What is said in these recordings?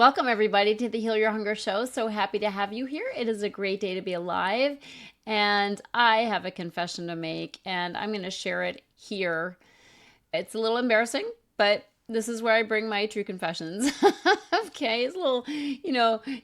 Welcome, everybody, to the Heal Your Hunger Show. So happy to have you here. It is a great day to be alive. And I have a confession to make, and I'm going to share it here. It's a little embarrassing, but this is where I bring my true confessions. Okay, it's a little,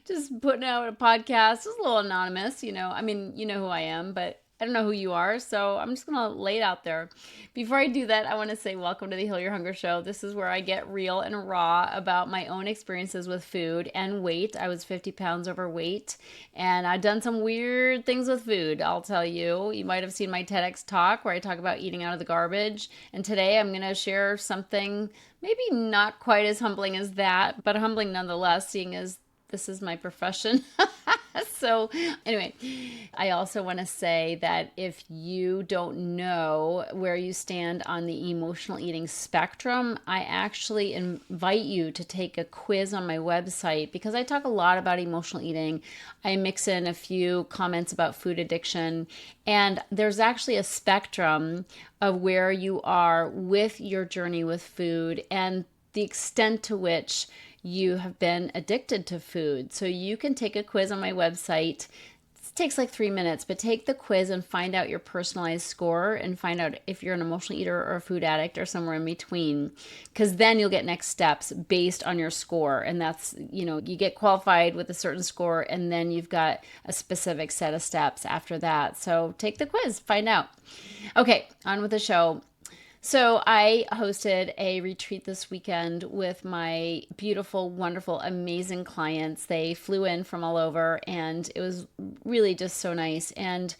just putting out a podcast. It's a little anonymous, I mean, you know who I am, but I don't know who you are, so I'm just gonna lay it out there. Before I do that, I want to say welcome to the Heal Your Hunger Show. This is where I get real and raw about my own experiences with food and weight. I was 50 pounds overweight, and I've done some weird things with food, I'll tell you. You might have seen my TEDx talk where I talk about eating out of the garbage, and today I'm gonna share something maybe not quite as humbling as that, but humbling nonetheless, seeing as this is my profession. So, anyway, I also want to say that if you don't know where you stand on the emotional eating spectrum, I actually invite you to take a quiz on my website because I talk a lot about emotional eating. I mix in a few comments about food addiction, and there's actually a spectrum of where you are with your journey with food and the extent to which you have been addicted to food. So you can take a quiz on my website. It takes like 3 minutes, but take the quiz and find out your personalized score and find out if you're an emotional eater or a food addict or somewhere in between. Because then you'll get next steps based on your score. And that's, you get qualified with a certain score and then you've got a specific set of steps after that. So take the quiz, find out. Okay, on with the show. So I hosted a retreat this weekend with my beautiful, wonderful, amazing clients. They flew in from all over and it was really just so nice. And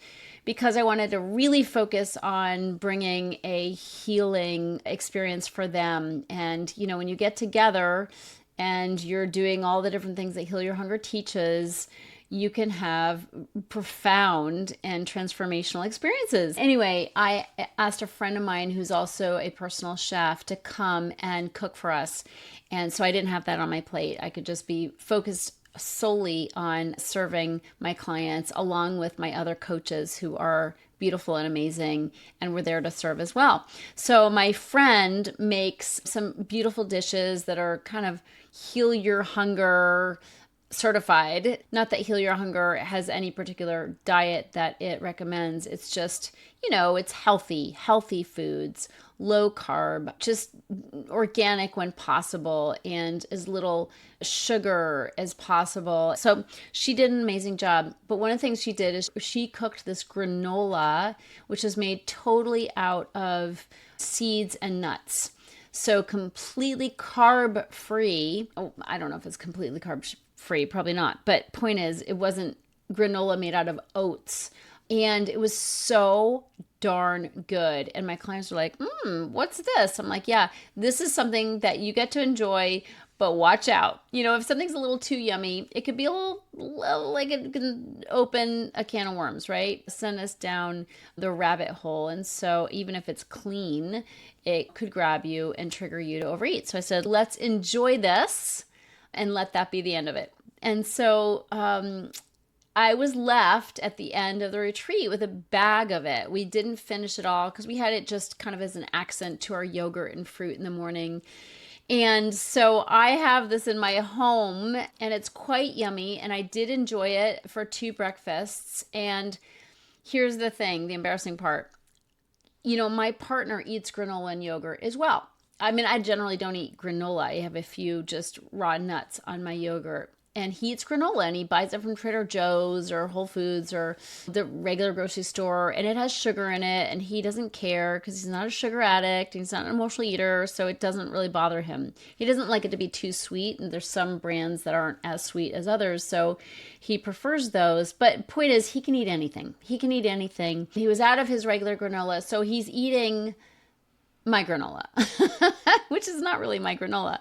because I wanted to really focus on bringing a healing experience for them. And, when you get together and you're doing all the different things that Heal Your Hunger teaches, you can have profound and transformational experiences. Anyway, I asked a friend of mine who's also a personal chef to come and cook for us. And so I didn't have that on my plate. I could just be focused solely on serving my clients along with my other coaches who are beautiful and amazing and we're there to serve as well. So my friend makes some beautiful dishes that are kind of Heal Your Hunger certified. Not that Heal Your Hunger has any particular diet that it recommends. It's just, it's healthy foods, low carb, just organic when possible, and as little sugar as possible. So she did an amazing job. But one of the things she did is she cooked this granola, which is made totally out of seeds and nuts. So completely carb free. Oh, I don't know if it's completely carb free, probably not. But point is, it wasn't granola made out of oats. And it was so darn good. And my clients were like, what's this? I'm like, yeah, this is something that you get to enjoy, but watch out. If something's a little too yummy, it could be a little like it can open a can of worms, right? Send us down the rabbit hole. And so even if it's clean, it could grab you and trigger you to overeat. So I said, let's enjoy this and let that be the end of it. And so I was left at the end of the retreat with a bag of it. We didn't finish it all because we had it just kind of as an accent to our yogurt and fruit in the morning. And so I have this in my home and it's quite yummy. And I did enjoy it for 2 breakfasts. And here's the thing, the embarrassing part. My partner eats granola and yogurt as well. I mean, I generally don't eat granola. I have a few just raw nuts on my yogurt. And he eats granola and he buys it from Trader Joe's or Whole Foods or the regular grocery store. And it has sugar in it. And he doesn't care because he's not a sugar addict. He's not an emotional eater. So it doesn't really bother him. He doesn't like it to be too sweet. And there's some brands that aren't as sweet as others. So he prefers those. But point is, he can eat anything. He can eat anything. He was out of his regular granola. So he's eating my granola, which is not really my granola.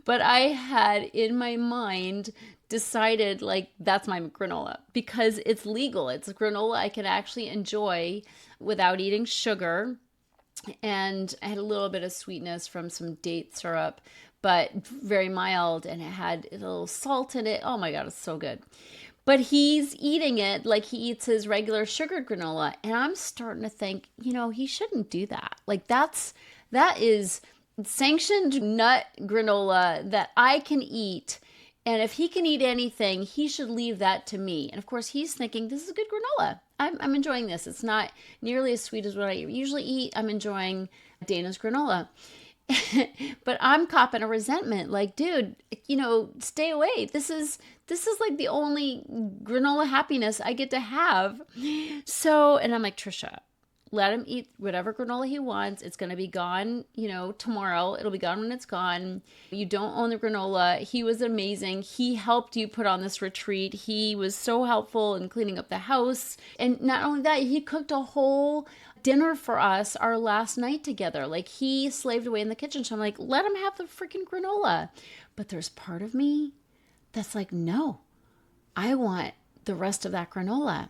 But I had in my mind decided like that's my granola because it's legal. It's granola I can actually enjoy without eating sugar. And I had a little bit of sweetness from some date syrup, but very mild. And it had a little salt in it. Oh my God, it's so good. But he's eating it like he eats his regular sugared granola. And I'm starting to think, he shouldn't do that. Like that is sanctioned nut granola that I can eat And if he can eat anything, he should leave that to me. And of course, he's thinking, this is good granola. I'm enjoying this. It's not nearly as sweet as what I usually eat. I'm enjoying Dana's granola. But I'm copping a resentment. Like, dude, stay away. This is like the only granola happiness I get to have. So, and I'm like, Tricia, let him eat whatever granola he wants. It's going to be gone, tomorrow. It'll be gone when it's gone. You don't own the granola. He was amazing. He helped you put on this retreat. He was so helpful in cleaning up the house. And not only that, he cooked a whole dinner for us our last night together. Like, he slaved away in the kitchen. So I'm like, let him have the freaking granola. But there's part of me that's like, no, I want the rest of that granola.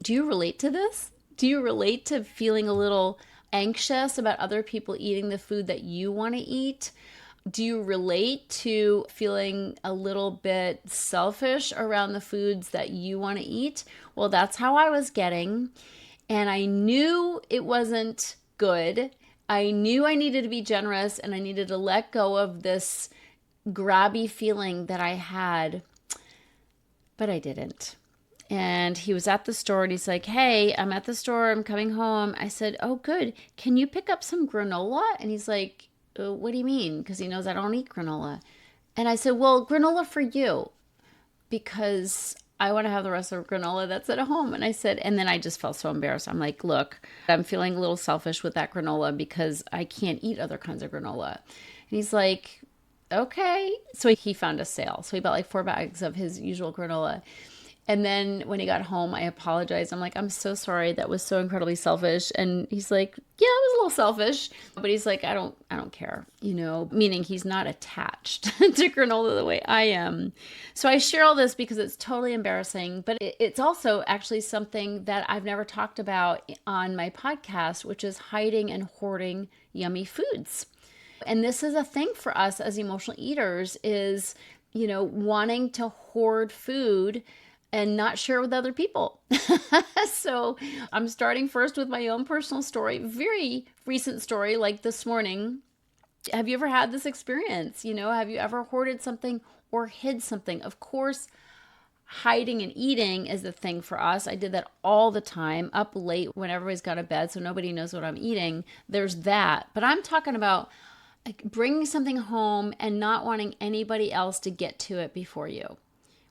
Do you relate to this? Do you relate to feeling a little anxious about other people eating the food that you want to eat? Do you relate to feeling a little bit selfish around the foods that you want to eat? Well, that's how I was getting. And I knew it wasn't good. I knew I needed to be generous and I needed to let go of this grabby feeling that I had, but I didn't. And he was at the store and he's like, hey, I'm at the store. I'm coming home. I said, oh, good. Can you pick up some granola? And he's like, what do you mean? Because he knows I don't eat granola. And I said, well, granola for you, because I want to have the rest of the granola that's at home. And I said, and then I just felt so embarrassed. I'm like, look, I'm feeling a little selfish with that granola because I can't eat other kinds of granola. And he's like, okay. So he found a sale. So he bought like 4 bags of his usual granola. And then when he got home, I apologized. I'm like, I'm so sorry. That was so incredibly selfish. And he's like, yeah, it was a little selfish. But he's like, I don't care, meaning he's not attached to granola the way I am. So I share all this because it's totally embarrassing. But it's also actually something that I've never talked about on my podcast, which is hiding and hoarding yummy foods. And this is a thing for us as emotional eaters is, wanting to hoard food and not share with other people. So I'm starting first with my own personal story, very recent story, like this morning. Have you ever had this experience? Have you ever hoarded something or hid something? Of course, hiding and eating is the thing for us. I did that all the time, up late when everybody's gone to bed so nobody knows what I'm eating. There's that. But I'm talking about like bringing something home and not wanting anybody else to get to it before you.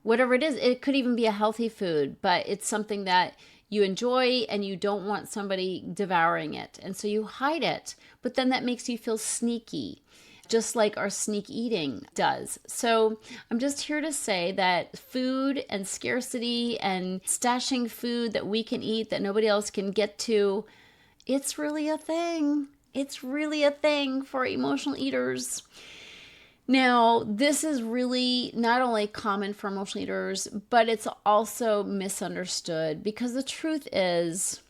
Whatever it is, it could even be a healthy food, but it's something that you enjoy and you don't want somebody devouring it. And so you hide it, but then that makes you feel sneaky, just like our sneak eating does. So I'm just here to say that food and scarcity and stashing food that we can eat that nobody else can get to, it's really a thing. It's really a thing for emotional eaters. Now, this is really not only common for emotional eaters, but it's also misunderstood because the truth is,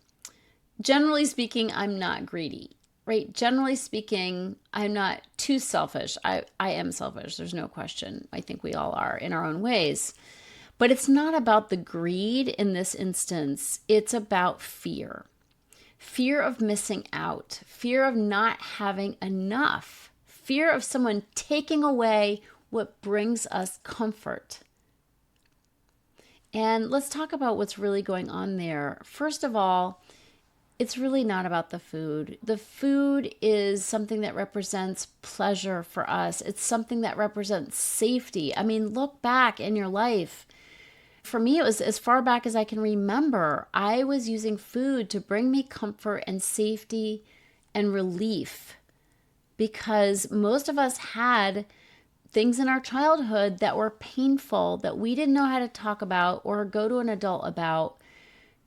generally speaking, I'm not greedy, right? Generally speaking, I'm not too selfish. I am selfish. There's no question. I think we all are in our own ways. But it's not about the greed in this instance. It's about fear. Fear of missing out. Fear of not having enough. Fear of someone taking away what brings us comfort. And let's talk about what's really going on there. First of all, it's really not about the food. The food is something that represents pleasure for us. It's something that represents safety. I mean, look back in your life. For me, it was as far back as I can remember. I was using food to bring me comfort and safety and relief. Because most of us had things in our childhood that were painful that we didn't know how to talk about or go to an adult about,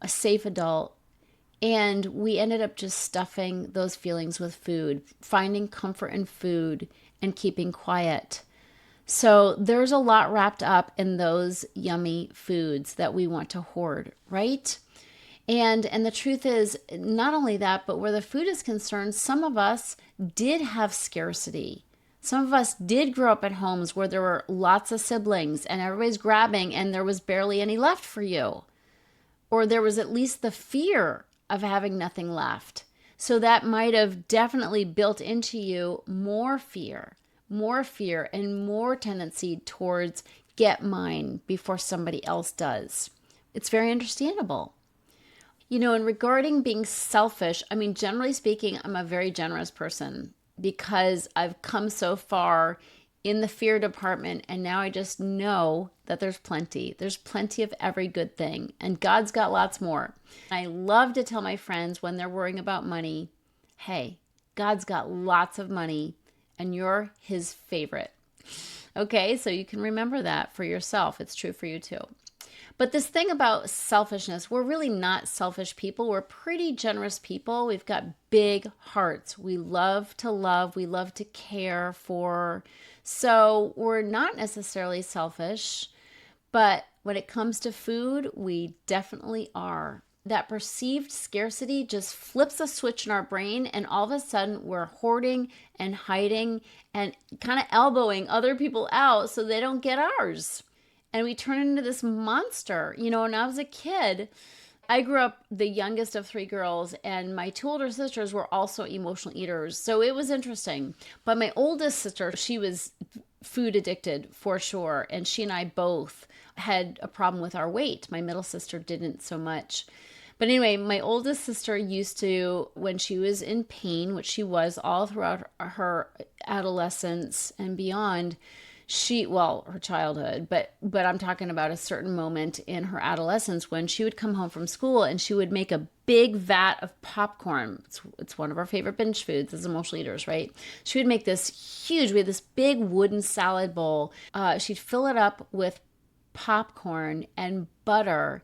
a safe adult. And we ended up just stuffing those feelings with food, finding comfort in food and keeping quiet. So there's a lot wrapped up in those yummy foods that we want to hoard, right? And the truth is, not only that, but where the food is concerned, some of us did have scarcity. Some of us did grow up in homes where there were lots of siblings and everybody's grabbing and there was barely any left for you. Or there was at least the fear of having nothing left. So that might have definitely built into you more fear, more fear and more tendency towards get mine before somebody else does. It's very understandable. And regarding being selfish, I mean, generally speaking, I'm a very generous person because I've come so far in the fear department, and now I just know that there's plenty. There's plenty of every good thing, and God's got lots more. I love to tell my friends when they're worrying about money, hey, God's got lots of money, and you're his favorite. Okay, so you can remember that for yourself. It's true for you too. But this thing about selfishness, we're really not selfish people. We're pretty generous people. We've got big hearts. We love to love. We love to care for. So we're not necessarily selfish. But when it comes to food, we definitely are. That perceived scarcity just flips a switch in our brain, and all of a sudden we're hoarding and hiding and kind of elbowing other people out so they don't get ours. And we turn into this monster. When I was a kid, I grew up the youngest of three girls, and my two older sisters were also emotional eaters. So it was interesting. But my oldest sister, she was food addicted for sure. And she and I both had a problem with our weight. My middle sister didn't so much. But anyway, my oldest sister used to, when she was in pain, which she was all throughout her adolescence and beyond, her childhood, but I'm talking about a certain moment in her adolescence when she would come home from school and she would make a big vat of popcorn. It's one of our favorite binge foods as emotional eaters, right? She would make this huge, we had this big wooden salad bowl. She'd fill it up with popcorn and butter.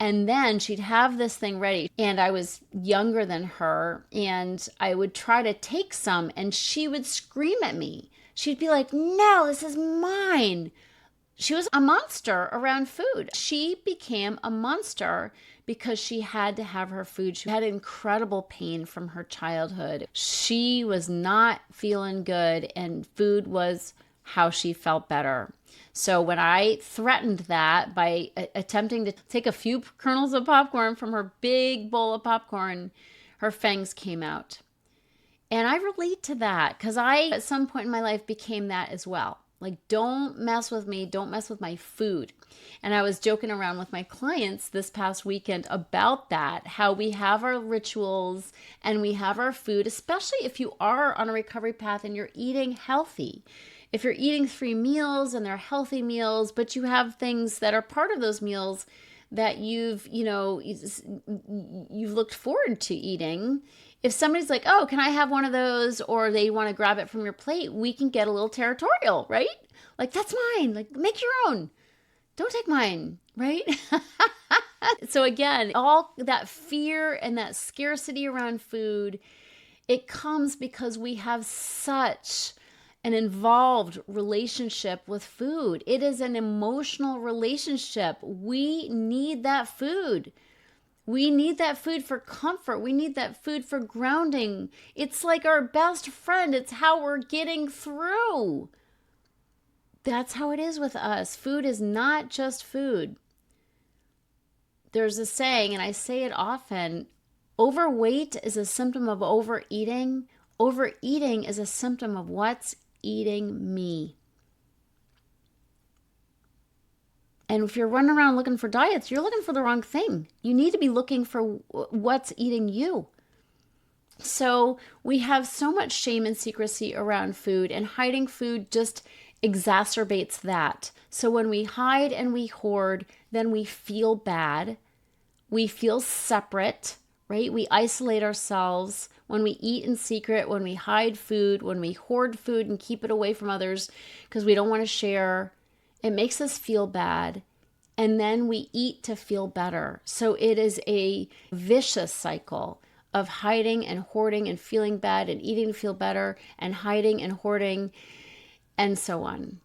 And then she'd have this thing ready. And I was younger than her, and I would try to take some, and she would scream at me. She'd be like, no, this is mine. She was a monster around food. She became a monster because she had to have her food. She had incredible pain from her childhood. She was not feeling good, and food was how she felt better. So when I threatened that by attempting to take a few kernels of popcorn from her big bowl of popcorn, her fangs came out. And I relate to that because I, at some point in my life, became that as well. Like, don't mess with me. Don't mess with my food. And I was joking around with my clients this past weekend about that, how we have our rituals and we have our food, especially if you are on a recovery path and you're eating healthy. If you're eating 3 meals and they're healthy meals, but you have things that are part of those meals that you've looked forward to eating. If somebody's like, oh, can I have one of those? Or they want to grab it from your plate, we can get a little territorial, right? Like, that's mine. Like, make your own. Don't take mine, right? So again, all that fear and that scarcity around food, it comes because we have such an involved relationship with food. It is an emotional relationship. We need that food. We need that food for comfort. We need that food for grounding. It's like our best friend. It's how we're getting through. That's how it is with us. Food is not just food. There's a saying, and I say it often, overweight is a symptom of overeating. Overeating is a symptom of what's eating me. And if you're running around looking for diets, you're looking for the wrong thing. You need to be looking for what's eating you. So we have so much shame and secrecy around food, and hiding food just exacerbates that. So when we hide and we hoard, then we feel bad. We feel separate, right? We isolate ourselves. When we eat in secret, when we hide food, when we hoard food and keep it away from others because we don't want to share, it makes us feel bad. And then we eat to feel better. So it is a vicious cycle of hiding and hoarding and feeling bad and eating to feel better and hiding and hoarding and so on.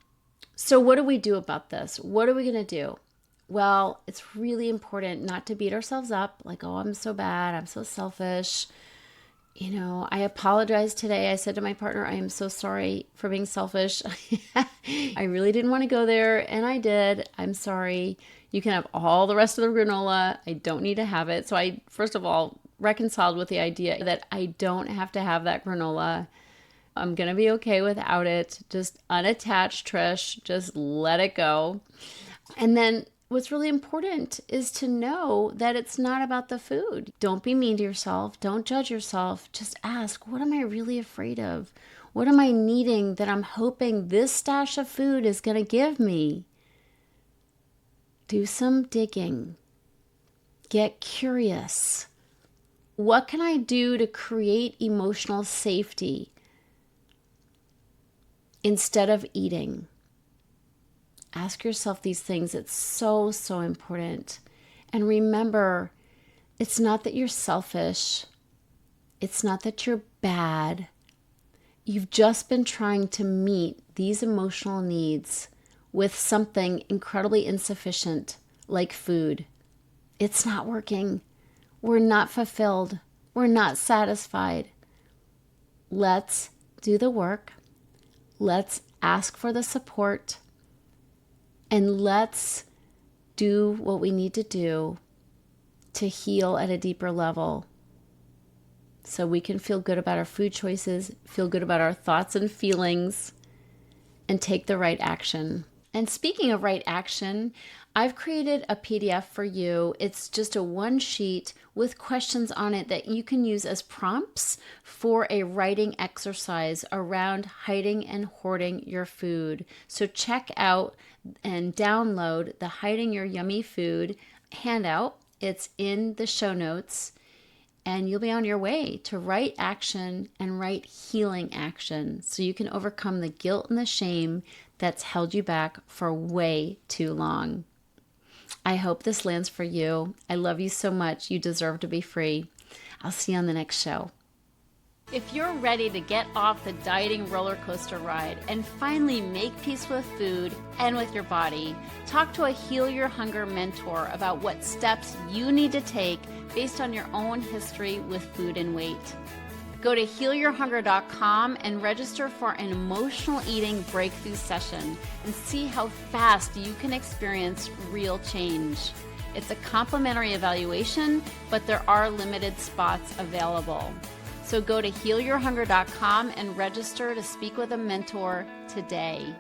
So what do we do about this? What are we going to do? Well, it's really important not to beat ourselves up like, oh, I'm so bad. I'm so selfish. I apologized today. I said to my partner, I am so sorry for being selfish. I really didn't want to go there, and I did. I'm sorry. You can have all the rest of the granola. I don't need to have it. So I, first of all, reconciled with the idea that I don't have to have that granola. I'm going to be okay without it. Just unattach, Trish. Just let it go. And then what's really important is to know that it's not about the food. Don't be mean to yourself. Don't judge yourself. Just ask, what am I really afraid of? What am I needing that I'm hoping this stash of food is going to give me? Do some digging. Get curious. What can I do to create emotional safety instead of eating? Ask yourself these things. It's so, so important. And remember, it's not that you're selfish. It's not that you're bad. You've just been trying to meet these emotional needs with something incredibly insufficient like food. It's not working. We're not fulfilled. We're not satisfied. Let's do the work. Let's ask for the support. And let's do what we need to do to heal at a deeper level so we can feel good about our food choices, feel good about our thoughts and feelings, and take the right action. And speaking of right action, I've created a PDF for you. It's just a one sheet with questions on it that you can use as prompts for a writing exercise around hiding and hoarding your food. So check out and download the Hiding Your Yummy Food handout. It's in the show notes, and you'll be on your way to right action and right healing action so you can overcome the guilt and the shame that's held you back for way too long. I hope this lands for you. I love you so much. You deserve to be free. I'll see you on the next show. If you're ready to get off the dieting roller coaster ride and finally make peace with food and with your body, talk to a Heal Your Hunger mentor about what steps you need to take based on your own history with food and weight. Go to healyourhunger.com and register for an emotional eating breakthrough session and see how fast you can experience real change. It's a complimentary evaluation, but there are limited spots available. So go to healyourhunger.com and register to speak with a mentor today.